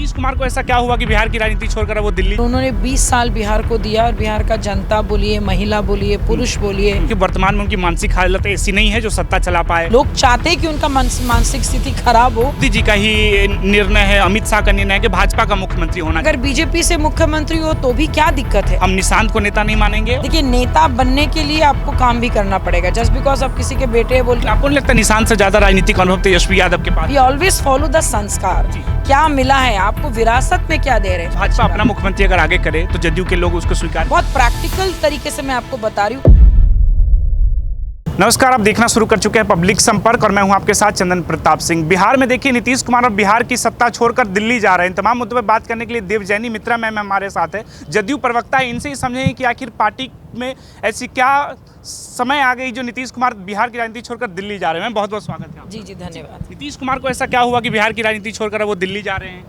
नीतीश कुमार को ऐसा क्या हुआ कि बिहार की राजनीति छोड़कर वो दिल्ली? उन्होंने 20 साल बिहार को दिया और बिहार का जनता बोलिए, महिला बोलिए, पुरुष बोलिए, क्योंकि वर्तमान में उनकी मानसिक हालत ऐसी नहीं है जो सत्ता चला पाए। लोग चाहते हैं कि उनका मानसिक स्थिति खराब हो। मोदी जी का ही निर्णय है, अमित शाह का निर्णय है कि भाजपा का मुख्यमंत्री होना। अगर बीजेपी से मुख्यमंत्री हो तो भी क्या दिक्कत है? हम निशांत को नेता नहीं मानेंगे। देखिए, नेता बनने के लिए आपको काम भी करना पड़ेगा। जस्ट बिकॉज आप किसी के बेटे बोल के आपको नहीं लगता निशांत से ज्यादा राजनीतिक अनुभव तेजस्वी यादव के पास? वी ऑलवेज फॉलो द संस्कार। क्या मिला है आपको, विरासत में क्या दे रहे हैं? भाजपा अपना मुख्यमंत्री अगर आगे करे तो जदयू के लोग उसको स्वीकार। बहुत प्रैक्टिकल तरीके से मैं आपको बता रही हूँ। नमस्कार, आप देखना शुरू कर चुके हैं पब्लिक संपर्क और मैं हूं आपके साथ चंदन प्रताप सिंह। बिहार में देखिए, नीतीश कुमार और बिहार की सत्ता छोड़कर दिल्ली जा रहे हैं। तमाम मुद्दों पर बात करने के लिए देवजैनी मित्रा मैम हमारे साथ है, जदयू प्रवक्ता है। इनसे ही समझेंगे कि आखिर पार्टी में ऐसी क्या समय आ गई जो नीतीश कुमार बिहार की राजनीति छोड़कर दिल्ली जा रहे हैं। बहुत बहुत स्वागत है। जी धन्यवाद। नीतीश कुमार को ऐसा क्या हुआ कि बिहार की राजनीति छोड़कर वो दिल्ली जा रहे हैं?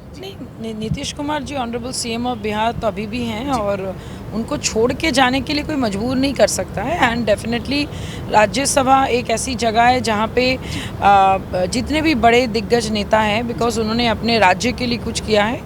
नहीं, Nitish Kumar ji honourable CM of Bihar तो अभी भी हैं और उनको छोड़ के जाने के लिए कोई मजबूर नहीं कर सकता है। एंड डेफिनेटली राज्यसभा एक ऐसी जगह है जहाँ पे जितने भी बड़े दिग्गज नेता हैं, बिकॉज उन्होंने अपने राज्य के लिए कुछ किया है,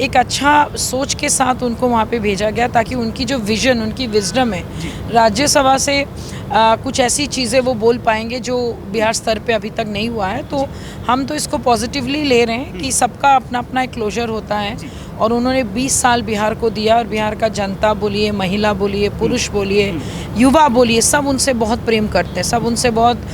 एक अच्छा सोच के साथ उनको वहाँ पे भेजा गया ताकि उनकी जो विजन, उनकी विजडम है, राज्यसभा से कुछ ऐसी चीज़ें वो बोल पाएंगे जो बिहार स्तर पे अभी तक नहीं हुआ है। तो हम तो इसको पॉजिटिवली ले रहे हैं कि सबका अपना अपना एक क्लोजर होता है और उन्होंने 20 साल बिहार को दिया और बिहार का जनता बोलिए, महिला बोलिए, पुरुष बोलिए, युवा बोलिए, सब उनसे बहुत प्रेम करते हैं। सब उनसे बहुत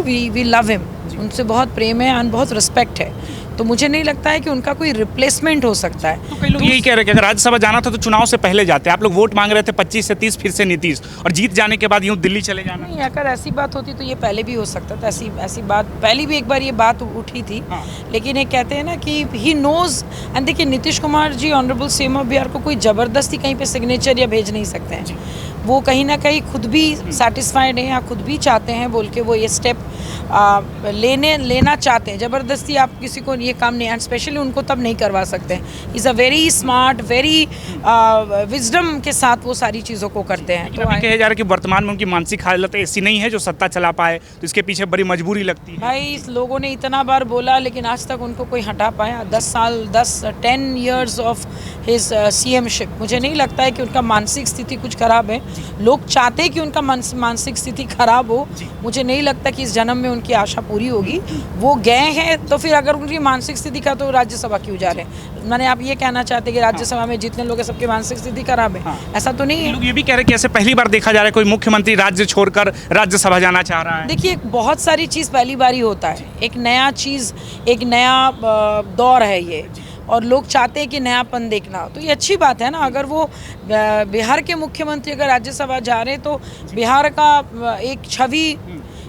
वी लव हिम, उनसे बहुत प्रेम है और बहुत रिस्पेक्ट है। तो मुझे नहीं लगता है कि उनका कोई रिप्लेसमेंट हो सकता है। तो कई लोग यही कह रहे हैं कि अगर राज्यसभा जाना था तो चुनाव से पहले जाते। आप लोग वोट मांग रहे थे 25 से 30, फिर से नीतीश, और जीत जाने के बाद यूं दिल्ली चले जाना। नहीं, अगर ऐसी बात होती तो ये पहले भी हो सकता था। ऐसी बात पहले भी एक बार ये बात उठी थी। लेकिन ये कहते हैं ना कि ही नोज। एंड देखिए, Nitish Kumar ji honourable CM of Bihar को कोई ज़बरदस्ती कहीं पे सिग्नेचर या भेज नहीं सकते हैं। वो कहीं ना कहीं खुद भी सेटिस्फाइड हैं या खुद भी चाहते हैं बोल के वो ये स्टेप लेना चाहते हैं। ज़बरदस्ती आप किसी को ये काम नहीं, एंड स्पेशली उनको तब नहीं करवा सकते हैं। Is a very smart, very wisdom के साथ वो सारी चीज़ों को करते हैं। तो कहा जा रहा है कि वर्तमान में उनकी मानसिक हालत ऐसी नहीं है जो सत्ता चला पाए, तो इसके पीछे बड़ी मजबूरी लगती है। भाई, लोगों ने इतना बार बोला लेकिन आज तक उनको कोई हटा पाया। 10 years ऑफ हिज सीएमशिप। मुझे नहीं लगता है कि उनका मानसिक स्थिति कुछ खराब है। लोग चाहते हैं कि उनका मानसिक स्थिति खराब हो। मुझे नहीं लगता कि इस जन्म में उनकी आशा पूरी होगी। वो गए हैं तो फिर अगर उनकी मानसिक स्थिति का, तो राज्यसभा क्यों जा रहे हैं? मैंने आप ये कहना चाहते हैं कि राज्यसभा में जितने लोग हैं सबकी मानसिक स्थिति खराब है? ऐसा तो नहीं है। लोग ये भी कह रहे हैं कि ऐसे पहली बार देखा जा रहा है कोई मुख्यमंत्री राज्य छोड़कर राज्यसभा जाना चाह रहा है। देखिए, बहुत सारी चीज़ पहली बार ही होता है। एक नया चीज़, एक नया दौर है ये, और लोग चाहते हैं कि नयापन देखना। तो ये अच्छी बात है ना। अगर वो बिहार के मुख्यमंत्री अगर राज्यसभा जा रहे हैं तो बिहार का एक छवि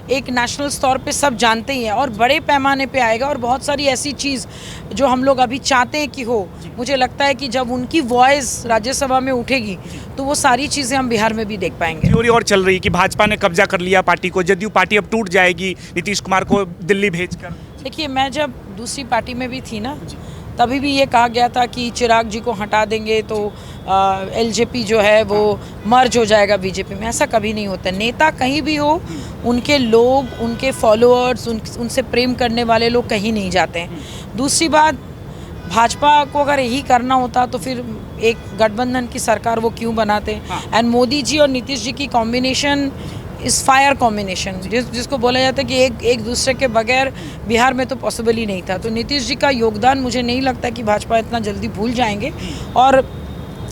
एक नेशनल स्तर पे सब जानते ही हैं और बड़े पैमाने पे आएगा। और बहुत सारी ऐसी चीज़ जो हम लोग अभी चाहते हैं कि हो, मुझे लगता है कि जब उनकी वॉइस राज्यसभा में उठेगी तो वो सारी चीज़ें हम बिहार में भी देख पाएंगे। थ्योरी और चल रही कि भाजपा ने कब्जा कर लिया पार्टी को, जदयू पार्टी अब टूट जाएगी नीतीश कुमार को दिल्ली भेजकर। देखिए, मैं जब दूसरी पार्टी में भी थी ना, तभी भी ये कहा गया था कि चिराग जी को हटा देंगे तो एलजेपी जो है वो मर्ज हो जाएगा बीजेपी में। ऐसा कभी नहीं होता। नेता कहीं भी हो, उनके लोग, उनके फॉलोअर्स, उनसे प्रेम करने वाले लोग कहीं नहीं जाते हैं। दूसरी बात, भाजपा को अगर यही करना होता तो फिर एक गठबंधन की सरकार वो क्यों बनाते? एंड मोदी जी और नीतीश जी की कॉम्बिनेशन इस फायर कॉम्बिनेशन, जिसको बोला जाता है कि एक दूसरे के बगैर बिहार में तो पॉसिबल ही नहीं था। तो नीतीश जी का योगदान मुझे नहीं लगता कि भाजपा इतना जल्दी भूल जाएंगे। और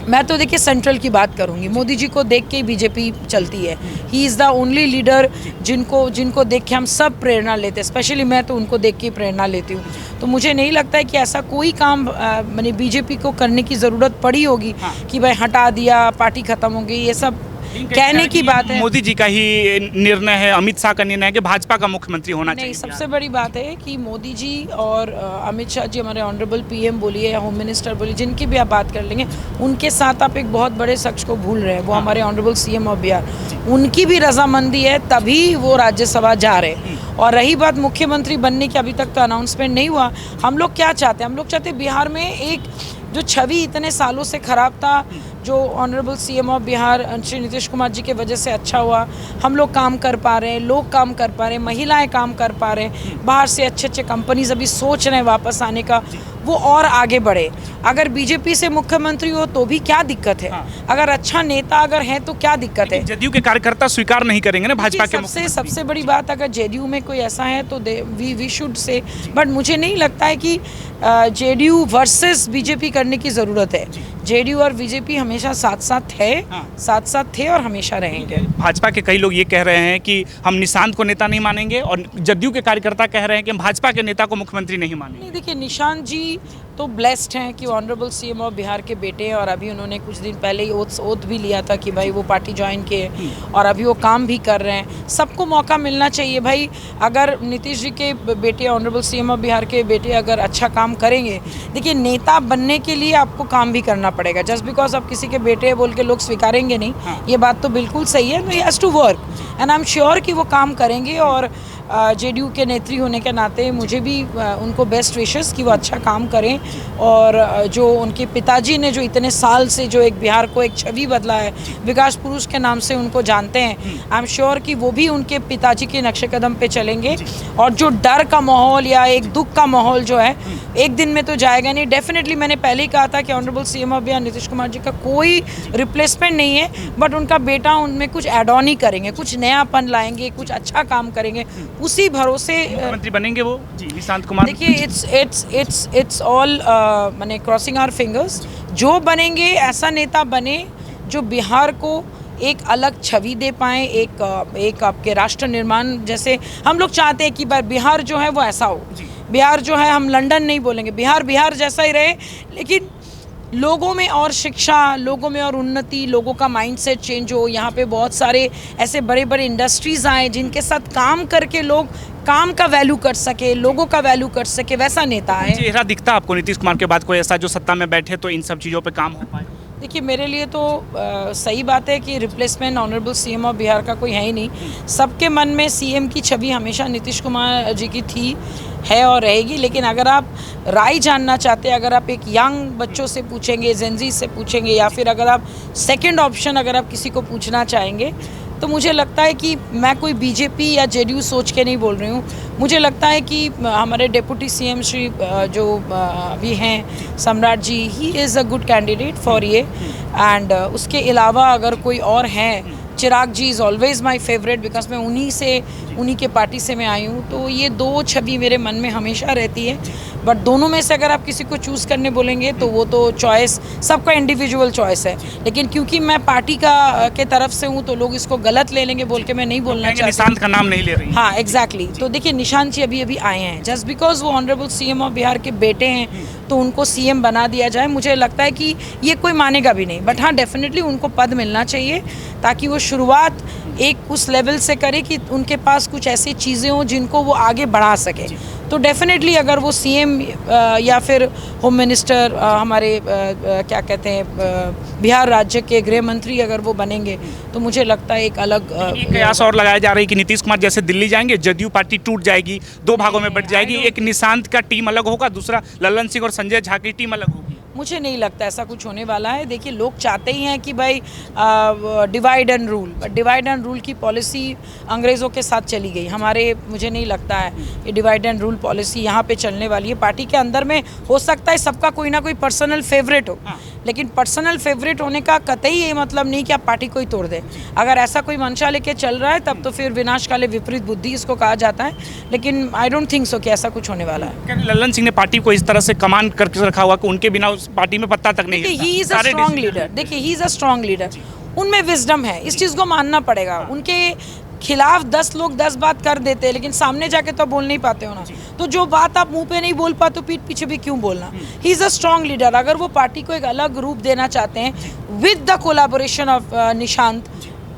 मैं तो देखिए सेंट्रल की बात करूंगी। मोदी जी को देख के ही बीजेपी चलती है। He is the only leader जिनको देख के हम सब प्रेरणा लेते हैं। स्पेशली मैं तो उनको देख के प्रेरणा लेती हूँ। तो मुझे नहीं लगता है कि ऐसा कोई काम मैंने बीजेपी को करने की ज़रूरत पड़ी होगी कि भाई हटा दिया, पार्टी ख़त्म हो गई। ये सब कहने की बात है। मोदी जी का ही निर्णय है, अमित शाह का निर्णय है कि भाजपा का मुख्यमंत्री होना चाहिए। नहीं, सबसे बड़ी बात है कि मोदी जी और अमित शाह जी, हमारे ऑनरेबल पीएम बोलिए या होम मिनिस्टर बोलिए, जिनकी भी आप बात कर लेंगे, उनके साथ आप एक बहुत बड़े शख्स को भूल रहे हैं। वो हमारे ऑनरेबल सीएम ऑफ बिहार, उनकी भी रजामंदी है तभी वो राज्यसभा जा रहे हैं। और रही बात मुख्यमंत्री बनने की, अभी तक तो अनाउंसमेंट नहीं हुआ। हम लोग क्या चाहते हैं? हम लोग चाहते हैं बिहार में एक जो छवि इतने सालों से खराब था, जो honourable CM of Bihar Shri Nitish Kumar ji के वजह से अच्छा हुआ। हम लोग काम कर पा रहे हैं, लोग काम कर पा रहे हैं, महिलाएं काम कर पा रहे हैं, बाहर से अच्छे अच्छे कंपनीज अभी सोच रहे हैं वापस आने का। वो और आगे बढ़े। अगर बीजेपी से मुख्यमंत्री हो तो भी क्या दिक्कत है, अगर अच्छा नेता अगर है तो क्या दिक्कत है। जदयू के कार्यकर्ता स्वीकार नहीं करेंगे ना भाजपा के सबसे बड़ी बात, अगर जेडीयू में कोई ऐसा है तो वी शुड से, बट मुझे नहीं लगता है कि जेडीयू वर्सेस बीजेपी करने की ज़रूरत है। जेडीयू और बीजेपी हमेशा साथ साथ थे और हमेशा रहेंगे। भाजपा के कई लोग ये कह रहे हैं कि हम निशांत को नेता नहीं मानेंगे, और जदयू के कार्यकर्ता कह रहे हैं कि हम भाजपा के नेता को मुख्यमंत्री नहीं मानेंगे। नहीं, देखिए निशांत जी तो ब्लेस्ड हैं कि ऑनरेबल सीएम ऑफ बिहार के बेटे हैं, और अभी उन्होंने कुछ दिन पहले ही ओथ भी लिया था कि भाई वो पार्टी ज्वाइन किए, और अभी वो काम भी कर रहे हैं। सबको मौका मिलना चाहिए भाई। अगर नीतीश जी के बेटे, ऑनरेबल सीएम ऑफ बिहार के बेटे अगर अच्छा काम करेंगे, देखिए नेता बनने के लिए आपको काम भी करना पड़ेगा। जस्ट बिकॉज आप किसी के बेटे बोल के लोग स्वीकारेंगे नहीं, ये बात तो बिल्कुल सही है। He has to work and I am sure कि वो काम करेंगे, और जेडीयू के नेत्री होने के नाते मुझे भी उनको बेस्ट विशेस कि वो अच्छा काम करें, और जो उनके पिताजी ने जो इतने साल से जो एक बिहार को एक छवि बदला है, विकास पुरुष के नाम से उनको जानते हैं, आई एम श्योर कि वो भी उनके पिताजी के नक्शे कदम पे चलेंगे। और जो डर का माहौल या एक दुख का माहौल जो है एक दिन में तो जाएगा नहीं। डेफिनेटली मैंने पहले ही कहा था कि honourable CM of Bihar Nitish Kumar ji का कोई रिप्लेसमेंट नहीं है, बट उनका बेटा उनमें कुछ एड ऑन ही करेंगे, कुछ नयापन लाएंगे, कुछ अच्छा काम करेंगे, उसी भरोसे मुख्यमंत्री बनेंगे वो जी निशांत कुमार। देखिए इट्स ऑल माने क्रॉसिंग आवर फिंगर्स। जो बनेंगे ऐसा नेता बने जो बिहार को एक अलग छवि दे पाए, एक आपके राष्ट्र निर्माण जैसे हम लोग चाहते हैं कि बिहार जो है वो ऐसा हो। बिहार जो है, हम लंदन नहीं बोलेंगे, बिहार जैसा ही रहे, लेकिन लोगों में और शिक्षा, लोगों में और उन्नति, लोगों का माइंडसेट चेंज हो। यहाँ पे बहुत सारे ऐसे बड़े बड़े इंडस्ट्रीज़ आए जिनके साथ काम करके लोग काम का वैल्यू कर सके, लोगों का वैल्यू कर सके, वैसा नेता है। चेहरा दिखता आपको नीतीश कुमार के बाद कोई ऐसा जो सत्ता में बैठे तो इन सब चीज़ों पे काम हो पाए? देखिए मेरे लिए तो सही बात है कि replacement honourable CM of Bihar का कोई है ही नहीं। सबके मन में सीएम की छवि हमेशा नीतीश कुमार जी की थी, है और रहेगी। लेकिन अगर आप राय जानना चाहते हैं, अगर आप एक यंग बच्चों से पूछेंगे, जेनजी से पूछेंगे, या फिर अगर आप सेकंड ऑप्शन अगर आप किसी को पूछना चाहेंगे, तो मुझे लगता है कि मैं कोई बीजेपी या जेडीयू सोच के नहीं बोल रही हूँ। मुझे लगता है कि हमारे डेप्यूटी सीएम श्री जो अभी हैं सम्राट जी, ही is a good candidate for ये। एंड उसके अलावा अगर कोई और हैं, Chirag ji is always my favourite, because मैं उन्हीं के पार्टी से मैं आई हूँ, तो ये दो छवि मेरे मन में हमेशा रहती है। बट दोनों में से अगर आप किसी को चूज़ करने बोलेंगे तो वो तो चॉइस सबका इंडिविजुअल चॉइस है। लेकिन क्योंकि मैं पार्टी के तरफ से हूँ तो लोग इसको गलत ले लेंगे बोल के मैं नहीं बोलना चाहती। निशांत का नाम नहीं ले रही। हाँ एग्जैक्टली। तो देखिए निशांत जी अभी आए हैं, जस्ट बिकॉज वो ऑनरेबल सीएम ऑफ बिहार के बेटे हैं तो उनको सीएम बना दिया जाए, मुझे लगता है कि ये कोई मानेगा भी नहीं। बट हाँ डेफिनेटली उनको पद मिलना चाहिए ताकि वो शुरुआत एक उस लेवल से करे कि उनके पास कुछ ऐसी चीज़ें हों जिनको वो आगे बढ़ा सके। तो डेफिनेटली अगर वो सीएम या फिर होम मिनिस्टर, हमारे क्या कहते हैं बिहार राज्य के गृह मंत्री अगर वो बनेंगे तो मुझे लगता है एक अलग कयास और लगाया जा रहा है कि नीतीश कुमार जैसे दिल्ली जाएंगे, जदयू पार्टी टूट जाएगी, दो भागों में बट जाएगी, एक निशांत का टीम अलग होगा, दूसरा लल्लन सिंह और संजय झा की टीम अलग होगी। मुझे नहीं लगता ऐसा कुछ होने वाला है। देखिए लोग चाहते ही हैं कि भाई divide and rule, but divide and rule की पॉलिसी अंग्रेज़ों के साथ चली गई। मुझे नहीं लगता है ये डिवाइड एंड रूल पॉलिसी यहाँ पे चलने वाली है। पार्टी के अंदर में हो सकता है सबका कोई ना कोई पर्सनल फेवरेट हो, लेकिन पर्सनल फेवरेट होने का कतई ये मतलब नहीं कि आप पार्टी को ही तोड़ दें। अगर ऐसा कोई मंशा लेके चल रहा है तब तो फिर विनाश काले विपरीत बुद्धि इसको कहा जाता है, लेकिन आई डोंट थिंक सो कि ऐसा कुछ होने वाला है। लल्लन सिंह ने पार्टी को इस तरह से कमांड करके रखा हुआ कि उनके बिना उस पार्टी में पत्ता तक नहीं है। He is a strong leader. देखिए he is a strong leader, उनमें विजडम है, इस चीज़ को मानना पड़ेगा। उनके खिलाफ 10 लोग 10 बात कर देते हैं, लेकिन सामने जाके तो बोल नहीं पाते हो ना। तो जो बात आप मुंह पे नहीं बोल पाते तो पीठ पीछे भी क्यों बोलना। ही इज़ अ स्ट्रॉन्ग लीडर। अगर वो पार्टी को एक अलग रूप देना चाहते हैं with the collaboration of Nishant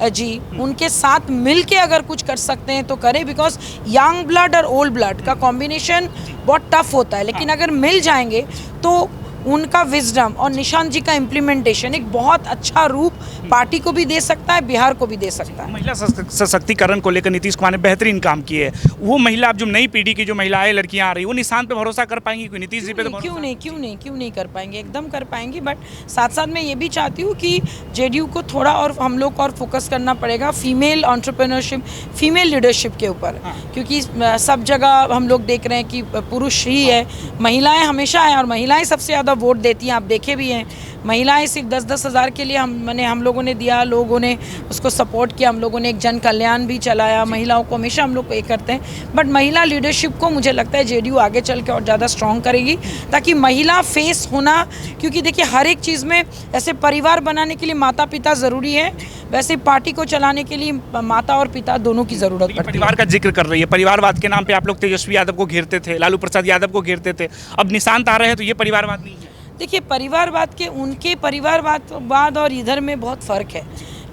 ji, उनके साथ मिलके अगर कुछ कर सकते हैं तो करें, बिकॉज यंग ब्लड और ओल्ड ब्लड का कॉम्बिनेशन बहुत टफ होता है। लेकिन अगर मिल जाएंगे तो उनका विजडम और निशांत जी का इम्प्लीमेंटेशन एक बहुत अच्छा रूप पार्टी को भी दे सकता है, बिहार को भी दे सकता है। महिला सशक्तिकरण को लेकर नीतीश कुमार ने बेहतरीन काम किए है। वो महिला, अब जो नई पीढ़ी की जो महिलाएं लड़कियां आ रही, वो निशान पे भरोसा कर पाएंगी? कोई नीतीश जी पे तो क्यों नहीं कर पाएंगे, एकदम कर पाएंगी। बट साथ साथ मैं ये भी चाहती हूँ कि जेडीयू को थोड़ा और हम लोग को और फोकस करना पड़ेगा फीमेल एंटरप्रेन्योरशिप, फीमेल लीडरशिप के ऊपर, क्योंकि सब जगह हम लोग देख रहे हैं कि पुरुष ही है, महिलाएं हमेशा हैं और महिलाएं सबसे ज़्यादा वोट देती हैं। आप देखे भी हैं, महिलाएं सिर्फ 10-10 हज़ार के लिए हम लोगों ने दिया, लोगों ने उसको सपोर्ट किया, हम लोगों ने एक जन कल्याण भी चलाया, महिलाओं को हमेशा हम लोग ये करते हैं। बट महिला लीडरशिप को मुझे लगता है जेडीयू आगे चल के और ज़्यादा स्ट्रॉन्ग करेगी, ताकि महिला फेस होना, क्योंकि देखिए हर एक चीज़ में ऐसे परिवार बनाने के लिए माता पिता ज़रूरी है, वैसे पार्टी को चलाने के लिए माता और पिता दोनों की ज़रूरत पड़ती है। परिवार का जिक्र कर रही है, परिवारवाद के नाम पे आप लोग तेजस्वी यादव को घेरते थे, लालू प्रसाद यादव को घेरते थे, अब निशांत आ रहे हैं तो ये परिवारवाद नहीं है। देखिए परिवारवाद के, उनके परिवारवाद और इधर में बहुत फ़र्क है।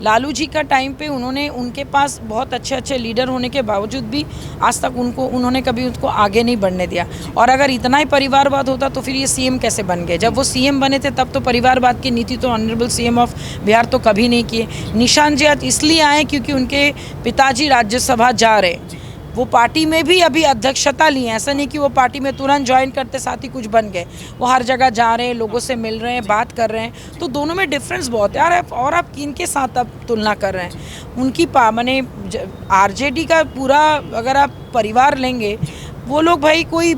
लालू जी का टाइम पे उनके पास बहुत अच्छे लीडर होने के बावजूद भी आज तक उन्होंने कभी उसको आगे नहीं बढ़ने दिया। और अगर इतना ही परिवारवाद होता तो फिर ये सीएम कैसे बन गए? जब वो सीएम बने थे तब तो परिवारवाद की नीति तो ऑनरेबल सीएम ऑफ बिहार तो कभी नहीं किए। निशांत जी आज इसलिए आए क्योंकि उनके पिताजी राज्यसभा जा रहे, वो पार्टी में भी अभी अध्यक्षता ली है, ऐसा नहीं कि वो पार्टी में तुरंत ज्वाइन करते साथ ही कुछ बन गए। वो हर जगह जा रहे हैं, लोगों से मिल रहे हैं, बात कर रहे हैं, तो दोनों में डिफरेंस बहुत है यार। और आप किनके साथ अब तुलना कर रहे हैं? उनकी माने आरजेडी का पूरा अगर आप परिवार लेंगे, वो लोग भाई कोई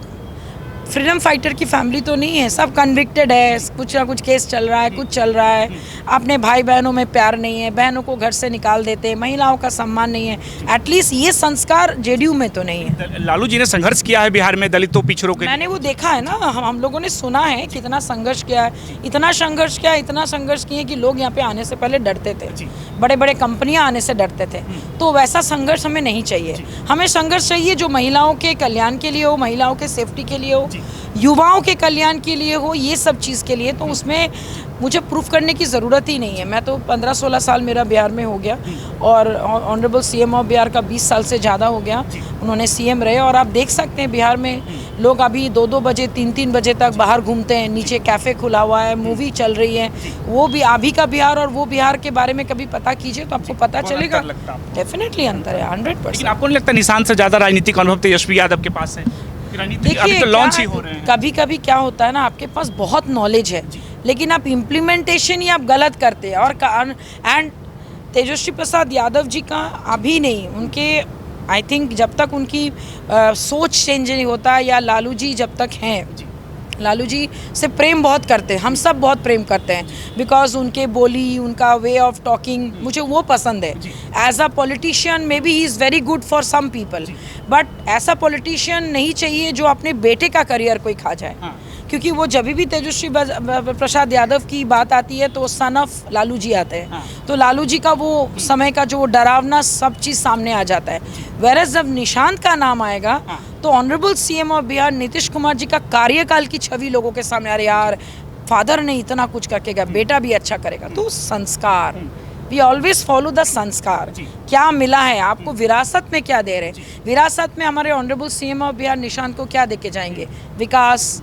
फ्रीडम फाइटर की फैमिली तो नहीं है, सब कन्विक्टेड है, कुछ ना कुछ केस चल रहा है, कुछ चल रहा है, अपने भाई बहनों में प्यार नहीं है, बहनों को घर से निकाल देते हैं, महिलाओं का सम्मान नहीं है। एटलीस्ट ये संस्कार जेडीयू में तो नहीं है। लालू जी ने संघर्ष किया है बिहार में दलितों पिछड़ों के, मैंने वो देखा है ना, हम लोगों ने सुना है कितना संघर्ष किया है, इतना संघर्ष किए कि लोग यहाँ पे आने से पहले डरते थे, बड़े बड़े कंपनियां आने से डरते थे। तो वैसा संघर्ष हमें नहीं चाहिए। हमें संघर्ष चाहिए जो महिलाओं के कल्याण के लिए हो, महिलाओं के सेफ्टी के लिए हो, युवाओं के कल्याण के लिए हो, ये सब चीज़ के लिए। तो उसमें मुझे प्रूफ करने की ज़रूरत ही नहीं है। मैं तो 15-16 साल मेरा बिहार में हो गया और ऑनरेबल सीएम ऑफ बिहार का 20 साल से ज़्यादा हो गया, उन्होंने सीएम रहे। और आप देख सकते हैं बिहार में लोग अभी 2-2 बजे 3-3 बजे तक बाहर घूमते हैं, नीचे कैफ़े खुला हुआ है, मूवी चल रही है। वो भी अभी का बिहार और वो बिहार के बारे में कभी पता कीजिए तो आपको पता चलेगा। डेफिनेटली अंतर है, 100%। आपको नहीं लगता निशांत से ज़्यादा राजनीतिक अनुभव तेजस्वी यादव के पास है? देखिए तो लॉन्च ही हो रहे हैं। कभी कभी क्या होता है ना, आपके पास बहुत नॉलेज है लेकिन आप इम्प्लीमेंटेशन ही आप गलत करते हैं। और एंड तेजस्वी प्रसाद यादव जी का अभी नहीं, उनके आई थिंक जब तक उनकी सोच चेंज नहीं होता, या लालू जी जब तक हैं, लालू जी से प्रेम बहुत करते हैं, हम सब बहुत प्रेम करते हैं, बिकॉज उनके बोली, उनका वे ऑफ टॉकिंग मुझे वो पसंद है। As a politician may be he is very good for some people, but ऐसा पॉलिटिशियन नहीं चाहिए जो अपने बेटे का करियर कोई खा जाए। क्योंकि वो जब भी तेजस्वी प्रसाद यादव की बात आती है तो सन ऑफ लालू जी आते हैं, तो लालू जी का वो समय का जो डरावना सब चीज़ सामने आ जाता है। वेरस जब निशांत का नाम आएगा तो honourable CM of Bihar Nitish Kumar ji का कार्यकाल की छवि लोगों के सामने, अरे यार फादर ने इतना कुछ करके गया, बेटा भी अच्छा करेगा। तो संस्कार, वी ऑलवेज फॉलो द संस्कार। क्या मिला है आपको, विरासत में क्या दे रहे हैं? विरासत में हमारे honourable CM of Bihar Nishant को क्या दे के जाएंगे? विकास,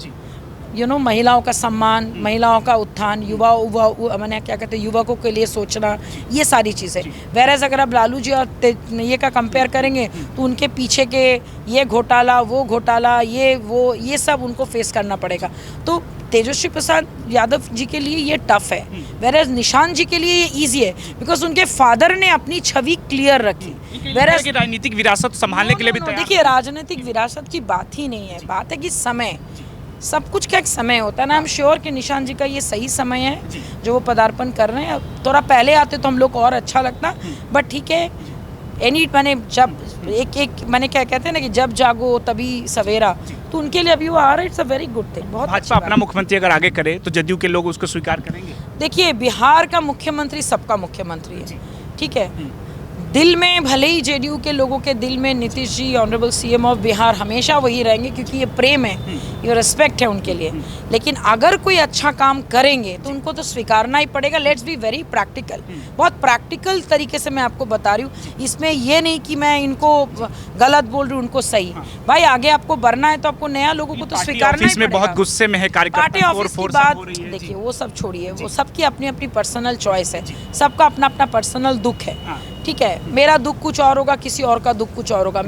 महिलाओं का सम्मान, महिलाओं का उत्थान, मैंने क्या कहते हैं, युवकों के लिए सोचना, ये सारी चीज़ें। वेरएज़ अगर आप लालू जी और ये का कंपेयर करेंगे तो उनके पीछे के ये घोटाला, वो घोटाला, ये सब उनको फेस करना पड़ेगा। तो तेजस्वी प्रसाद यादव जी के लिए ये टफ है, वेरएज़ निशांत जी के लिए ये ईजी है, बिकॉज उनके फादर ने अपनी छवि क्लियर रखी। वेरएज़ राजनीतिक विरासत संभालने के लिए भी तैयार। देखिए राजनीतिक विरासत की बात ही नहीं है, बात है कि समय, सब कुछ का एक समय होता है ना। आई एम श्योर कि निशांत जी का ये सही समय है जो वो पदार्पण कर रहे हैं। थोड़ा पहले आते तो हम लोग को और अच्छा लगता, बट ठीक है। मैंने जब मैंने क्या कहते हैं ना कि जब जागो तभी सवेरा, तो उनके लिए अभी वो आ रहा है, it's a very good thing. बहुत भाजपा अपना मुख्यमंत्री अगर आगे करे तो जदयू के लोग उसको स्वीकार करेंगे? देखिए बिहार का मुख्यमंत्री सबका मुख्यमंत्री है, ठीक है। दिल में भले ही जेडीयू के लोगों के दिल में Nitish ji honourable CM of Bihar हमेशा वही रहेंगे, क्योंकि ये प्रेम है, ये रिस्पेक्ट है उनके लिए। लेकिन अगर कोई अच्छा काम करेंगे तो उनको तो स्वीकारना ही पड़ेगा। लेट्स बी वेरी प्रैक्टिकल, बहुत प्रैक्टिकल तरीके से मैं आपको बता रही हूँ। इसमें ये नहीं कि मैं इनको गलत बोल रही हूँ, उनको सही। भाई आगे आपको बढ़ना है तो आपको नया लोगों को तो स्वीकारना ही में पड़ेगा। बहुत गुस्से में है पार्टी कार्यकर्ता, ऑफिस की बात देखिए, वो सब छोड़िए, वो सबकी अपनी अपनी पर्सनल चॉइस है, सबका अपना अपना पर्सनल दुख है, ठीक है। मेरा दुख कुछ और होगा, किसी और का दुख कुछ और होगा।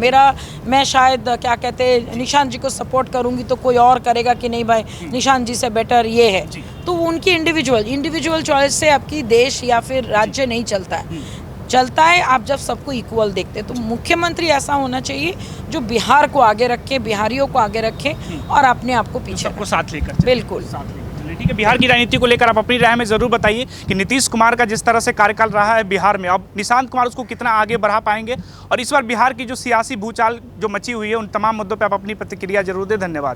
मैं शायद क्या कहते हैं निशांत जी को सपोर्ट करूंगी तो कोई और करेगा कि नहीं भाई निशांत जी से बेटर ये है, तो वो उनकी इंडिविजुअल चॉइस से आपकी देश या फिर राज्य नहीं चलता है। चलता है आप जब सबको इक्वल देखते हैं। तो मुख्यमंत्री ऐसा होना चाहिए जो बिहार को आगे रखे, बिहारियों को आगे रखे और अपने आप को पीछे सबको साथ लेकर बिल्कुल। ठीक है, बिहार की राजनीति को लेकर आप अपनी राय में जरूर बताइए कि नीतीश कुमार का जिस तरह से कार्यकाल रहा है बिहार में, अब निशांत कुमार उसको कितना आगे बढ़ा पाएंगे, और इस बार बिहार की जो सियासी भूचाल जो मची हुई है उन तमाम मुद्दों पर आप अपनी प्रतिक्रिया जरूर दें। धन्यवाद।